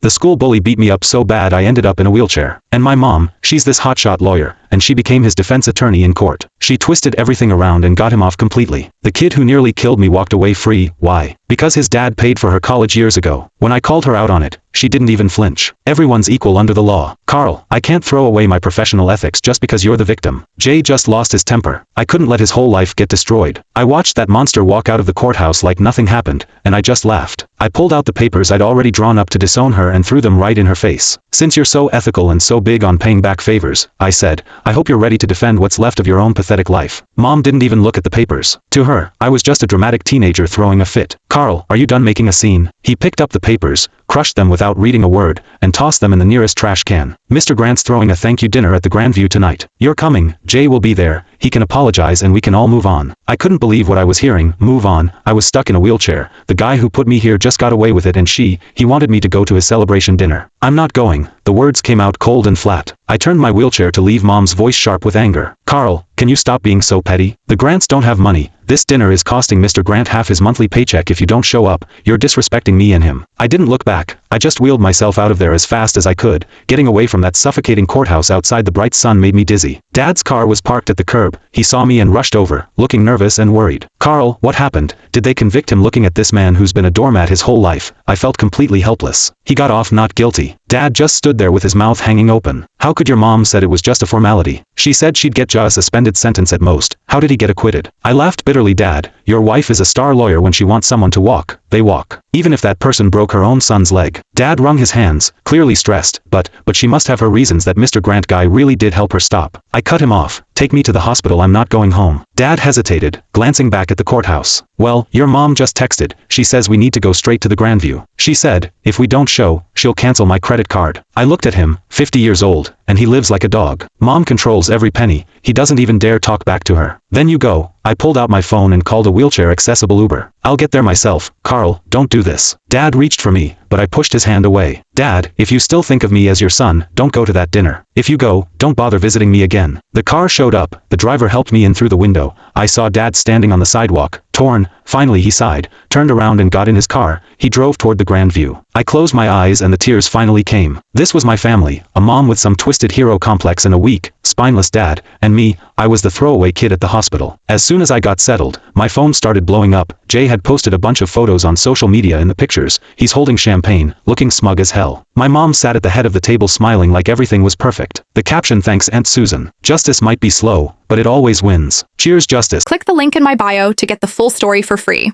The school bully beat me up so bad I ended up in a wheelchair. And my mom, she's this hotshot lawyer, and she became his defense attorney in court. She twisted everything around and got him off completely. The kid who nearly killed me walked away free. Why? Because his dad paid for her college years ago. When I called her out on it, she didn't even flinch. Everyone's equal under the law. Carl, I can't throw away my professional ethics just because you're the victim. Jay just lost his temper. I couldn't let his whole life get destroyed. I watched that monster walk out of the courthouse like nothing happened, and I just laughed. I pulled out the papers I'd already drawn up to disown her and threw them right in her face. Since you're so ethical and so big on paying back favors, I said, I hope you're ready to defend what's left of your own pathetic life. Mom didn't even look at the papers. To her, I was just a dramatic teenager throwing a fit. Carl, are you done making a scene? He picked up the papers, crushed them without reading a word, and tossed them in the nearest trash can. Mr. Grant's throwing a thank you dinner at the Grandview tonight. You're coming. Jay will be there. He can apologize and we can all move on. I couldn't believe what I was hearing. Move on. I was stuck in a wheelchair. The guy who put me here just got away with it, and he wanted me to go to his celebration dinner. I'm not going. The words came out cold and flat. I turned my wheelchair to leave, Mom's voice sharp with anger. Carl, can you stop being so petty? The Grants don't have money. This dinner is costing Mr. Grant half his monthly paycheck. If you don't show up, you're disrespecting me and him. I didn't look back. I just wheeled myself out of there as fast as I could. Getting away from that suffocating courthouse outside the bright sun made me dizzy. Dad's car was parked at the curb. He saw me and rushed over, looking nervous and worried. Carl, what happened? Did they convict him? Looking at this man who's been a doormat his whole life, I felt completely helpless. He got off not guilty. Dad just stood there with his mouth hanging open. How could your mom? Said it was just a formality. She said she'd get a suspended sentence at most. How did he get acquitted? I laughed bitterly. Dad, your wife is a star lawyer. When she wants someone to walk, they walk. Even if that person broke her own son's leg. Dad wrung his hands, clearly stressed, but she must have her reasons. That Mr. Grant guy really did help her stop. I cut him off. Take me to the hospital. I'm not going home. Dad hesitated, glancing back at the courthouse. Well, your mom just texted. She says we need to go straight to the Grandview. She said, if we don't show, she'll cancel my credit card. I looked at him, 50 years old, and he lives like a dog. Mom controls every penny. He doesn't even dare talk back to her. Then you go. I pulled out my phone and called a wheelchair-accessible Uber. I'll get there myself. Carl, don't do this. Dad reached for me, but I pushed his hand away. Dad, if you still think of me as your son, don't go to that dinner. If you go, don't bother visiting me again. The car showed up. The driver helped me in through the window. I saw Dad standing on the sidewalk, torn. Finally he sighed, turned around and got in his car. He drove toward the Grandview. I closed my eyes and the tears finally came. This was my family, a mom with some twisted hero complex and a weak, spineless dad, and me. I was the throwaway kid at the hospital. As soon as I got settled, my phone started blowing up. Jay had posted a bunch of photos on social media. In the pictures, he's holding champagne, looking smug as hell. My mom sat at the head of the table smiling like everything was perfect. The caption, thanks Aunt Susan. Justice might be slow, but it always wins. Cheers, justice. Click the link in my bio to get the full story for free.